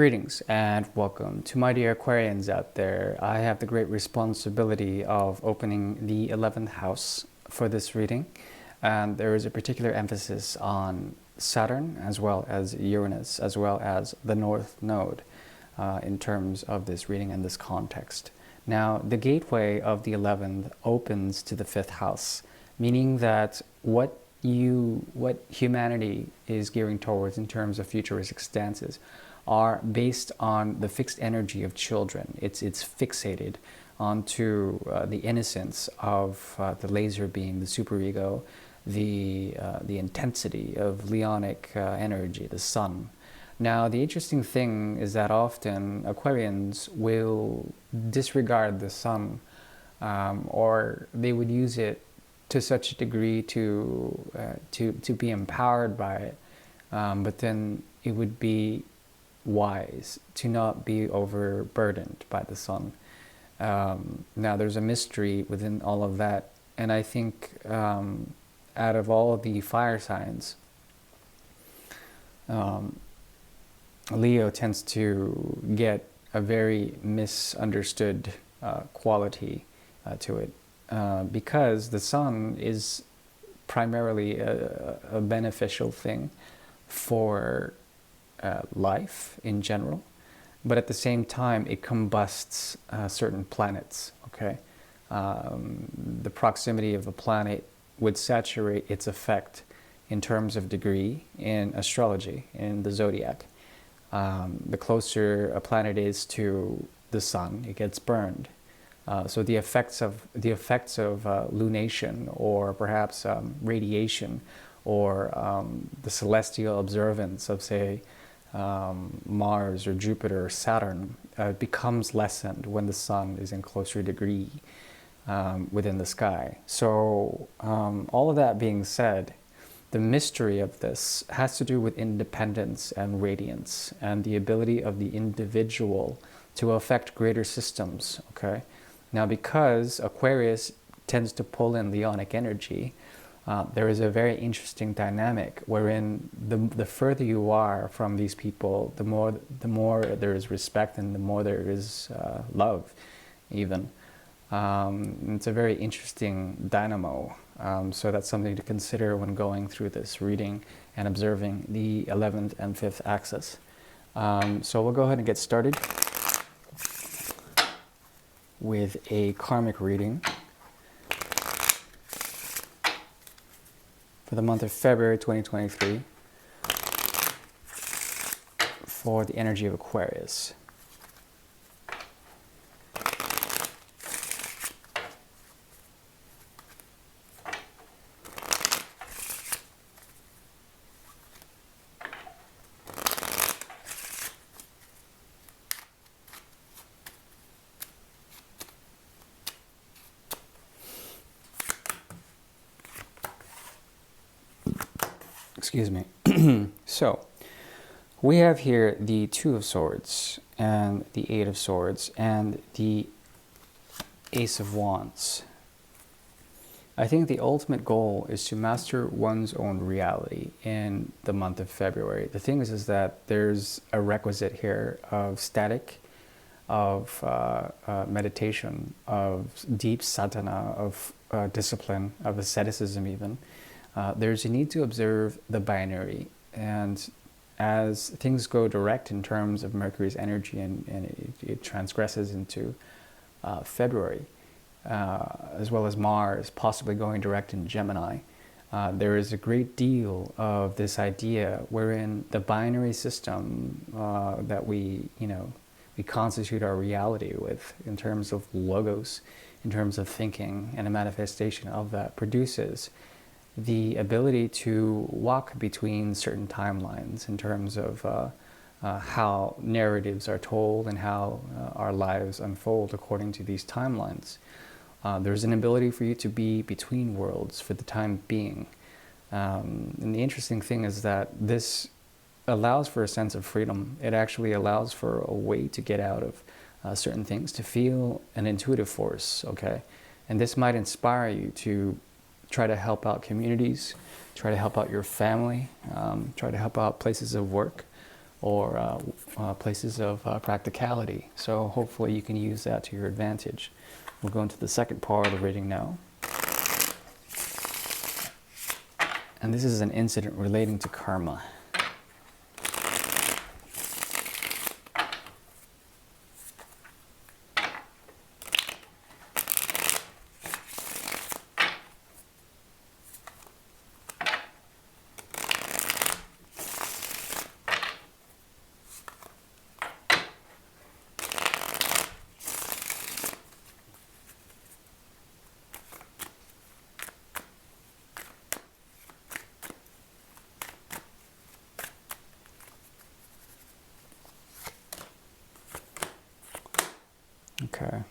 Greetings and welcome to my dear Aquarians out there. I have the great responsibility of opening the 11th house for this reading, and there is a particular emphasis on Saturn as well as Uranus as well as the North Node in terms of this reading and this context. Now, the gateway of the 11th opens to the 5th house, meaning that what humanity is gearing towards in terms of futuristic stances are based on the fixed energy of children. It's fixated onto the innocence of the laser beam, the superego, the intensity of leonic energy, the sun. Now, the interesting thing is that often Aquarians will disregard the sun, or they would use it to such a degree to be empowered by it, but then it would be wise to not be overburdened by the sun. Now, there's a mystery within all of that, and I think out of all of the fire signs, Leo tends to get a very misunderstood quality to it, because the sun is primarily a beneficial thing for life in general, but at the same time it combusts certain planets. Okay, the proximity of a planet would saturate its effect in terms of degree in astrology, in the zodiac. The closer a planet is to the sun, it gets burned. So the effects of lunation, or perhaps radiation, or the celestial observance of, say, Mars or Jupiter or Saturn becomes lessened when the sun is in closer degree within the sky. So all of that being said, the mystery of this has to do with independence and radiance and the ability of the individual to affect greater systems. Okay, now, because Aquarius tends to pull in Leonic energy, there is a very interesting dynamic wherein the further you are from these people, the more there is respect and the more there is love, even. It's a very interesting dynamo. So that's something to consider when going through this reading and observing the 11th and 5th axis. So we'll go ahead and get started with a karmic reading for the month of February 2023 for the energy of Aquarius. Excuse me. So, we have here the Two of Swords, and the Eight of Swords, and the Ace of Wands. I think the ultimate goal is to master one's own reality in the month of February. The thing is that there's a requisite here of static, of meditation, of deep sadhana, of discipline, of asceticism even. There's a need to observe the binary, and as things go direct in terms of Mercury's energy and it transgresses into February, as well as Mars possibly going direct in Gemini, there is a great deal of this idea wherein the binary system that we constitute our reality with, in terms of logos, in terms of thinking, and a manifestation of that produces the ability to walk between certain timelines in terms of how narratives are told and how our lives unfold according to these timelines. There's an ability for you to be between worlds for the time being. And the interesting thing is that this allows for a sense of freedom. It actually allows for a way to get out of certain things, to feel an intuitive force, okay? And this might inspire you to try to help out communities, try to help out your family, try to help out places of work, or places of practicality. So hopefully you can use that to your advantage. We'll go into the second part of the reading now. And this is an incident relating to karma. Okay.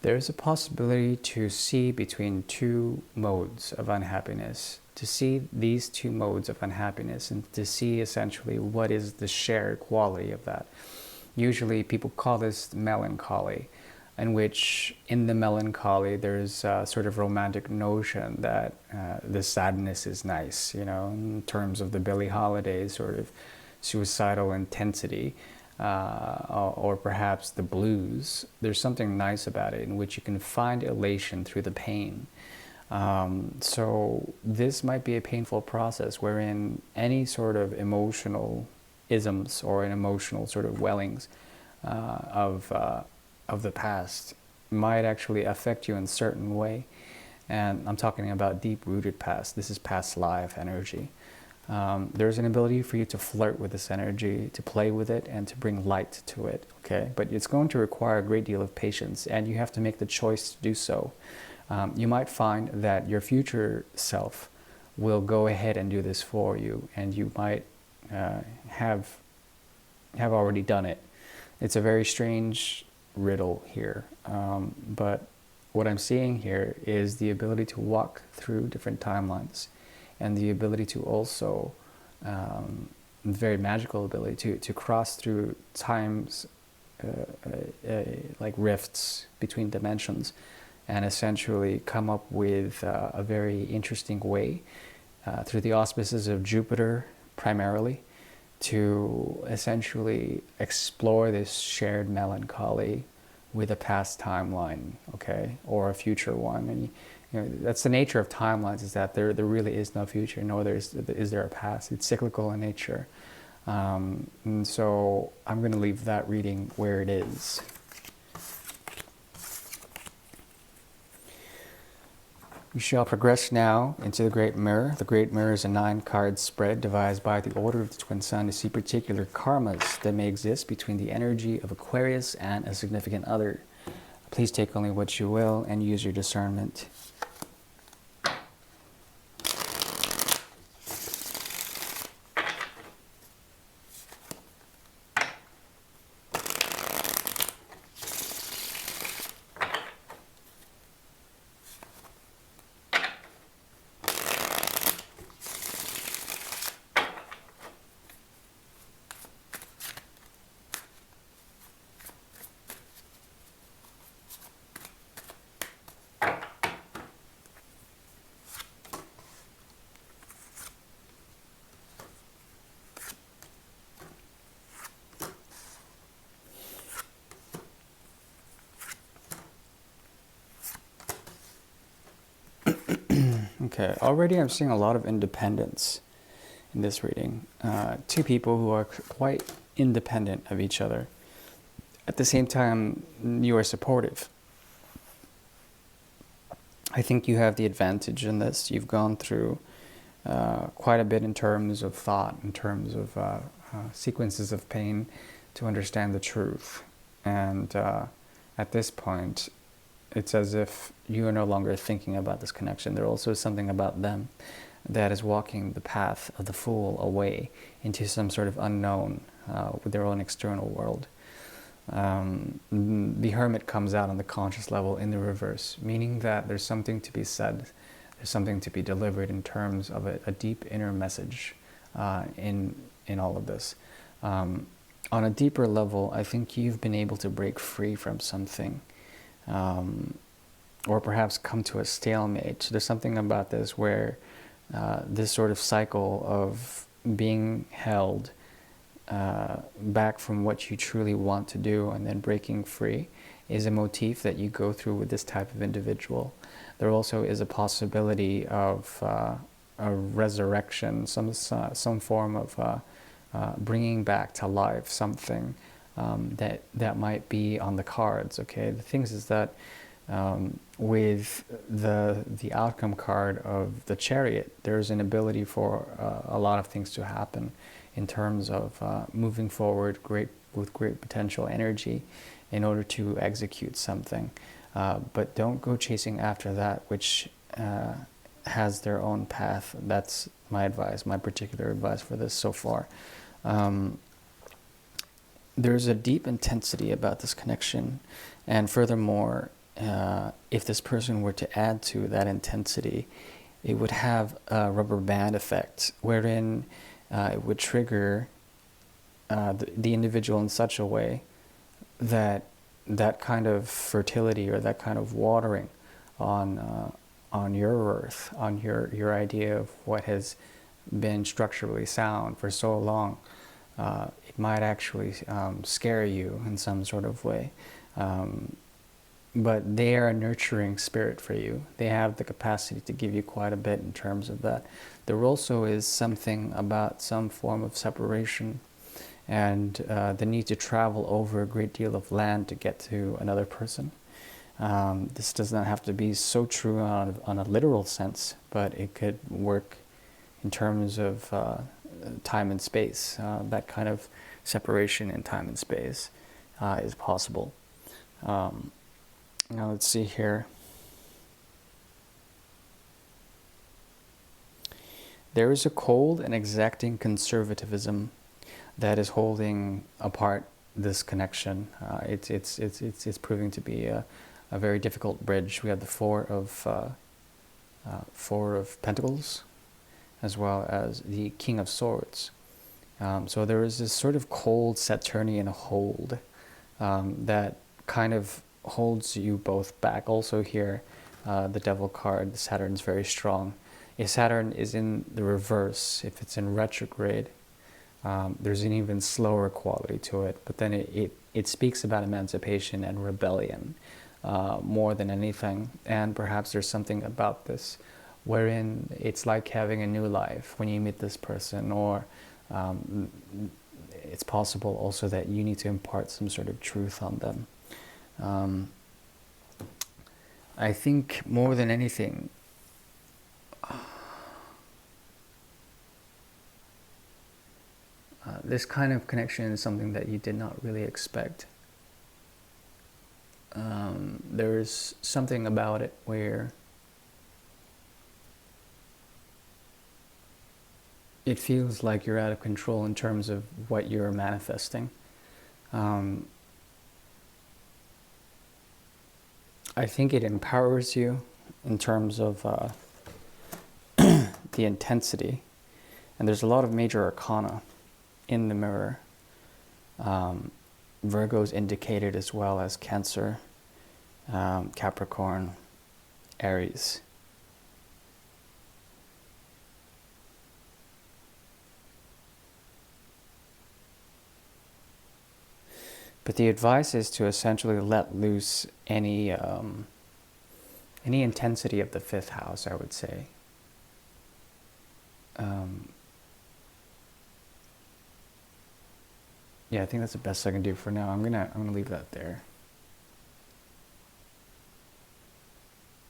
There is a possibility to see between two modes of unhappiness, to see these two modes of unhappiness, and to see essentially what is the shared quality of that. Usually people call this melancholy, in which in the melancholy there's a sort of romantic notion that the sadness is nice, you know, in terms of the Billie Holiday sort of suicidal intensity. Or perhaps the blues, there's something nice about it in which you can find elation through the pain. So this might be a painful process wherein any sort of emotional isms or an emotional sort of wellings of the past might actually affect you in a certain way. And I'm talking about deep-rooted past. This is past life energy. There's an ability for you to flirt with this energy, to play with it, and to bring light to it, okay? But it's going to require a great deal of patience, and you have to make the choice to do so. You might find that your future self will go ahead and do this for you, and you might have already done it. It's a very strange riddle here, but what I'm seeing here is the ability to walk through different timelines, and the ability to also, very magical ability to cross through times, like rifts between dimensions, and essentially come up with a very interesting way, through the auspices of Jupiter primarily, to essentially explore this shared melancholy with a past timeline, okay, or a future one. And you know, that's the nature of timelines, is that there really is no future, nor is there a past. It's cyclical in nature. And so I'm going to leave that reading where it is. We shall progress now into the Great Mirror. The Great Mirror is a 9-card spread devised by the Order of the Twin Sun to see particular karmas that may exist between the energy of Aquarius and a significant other. Please take only what you will and use your discernment. Okay, already I'm seeing a lot of independence in this reading. Two people who are quite independent of each other. At the same time, you are supportive. I think you have the advantage in this. You've gone through quite a bit in terms of thought, in terms of sequences of pain to understand the truth. And at this point, it's as if you are no longer thinking about this connection. There also is something about them that is walking the path of the fool away into some sort of unknown with their own external world. The hermit comes out on the conscious level in the reverse, meaning that there's something to be said, there's something to be delivered in terms of a deep inner message in all of this. On a deeper level, I think you've been able to break free from something. Or perhaps come to a stalemate. So there's something about this where this sort of cycle of being held back from what you truly want to do and then breaking free is a motif that you go through with this type of individual. There also is a possibility of a resurrection, some form of bringing back to life something that might be on the cards. Okay, the thing is that with the outcome card of the Chariot, there's an ability for a lot of things to happen in terms of moving forward with great potential energy in order to execute something. But don't go chasing after that which has their own path. That's my advice, my particular advice for this so far. There's a deep intensity about this connection, and furthermore, if this person were to add to that intensity, it would have a rubber band effect, wherein it would trigger the individual in such a way that that kind of fertility or that kind of watering on your earth, on your idea of what has been structurally sound for so long, it might actually scare you in some sort of way. But they are a nurturing spirit for you. They have the capacity to give you quite a bit in terms of that. There also is something about some form of separation and the need to travel over a great deal of land to get to another person. This does not have to be so true on a literal sense, but it could work in terms of time and space. That kind of separation in time and space is possible. Now let's see here. There is a cold and exacting conservatism that is holding apart this connection. It's proving to be a very difficult bridge. We have the Four of Pentacles, as well as the King of Swords. So there is this sort of cold Saturnian hold that kind of holds you both back. Also here, the Devil card, Saturn's very strong. If Saturn is in the reverse, if it's in retrograde, there's an even slower quality to it. But then it speaks about emancipation and rebellion more than anything. And perhaps there's something about this wherein it's like having a new life when you meet this person, or it's possible also that you need to impart some sort of truth on them. I think more than anything, this kind of connection is something that you did not really expect. There's something about it where it feels like you're out of control in terms of what you're manifesting. I think it empowers you in terms of the intensity. And there's a lot of major arcana in the mirror. Virgo's indicated as well as Cancer, Capricorn, Aries. But the advice is to essentially let loose any intensity of the fifth house, I would say. Yeah, I think that's the best I can do for now. I'm gonna leave that there.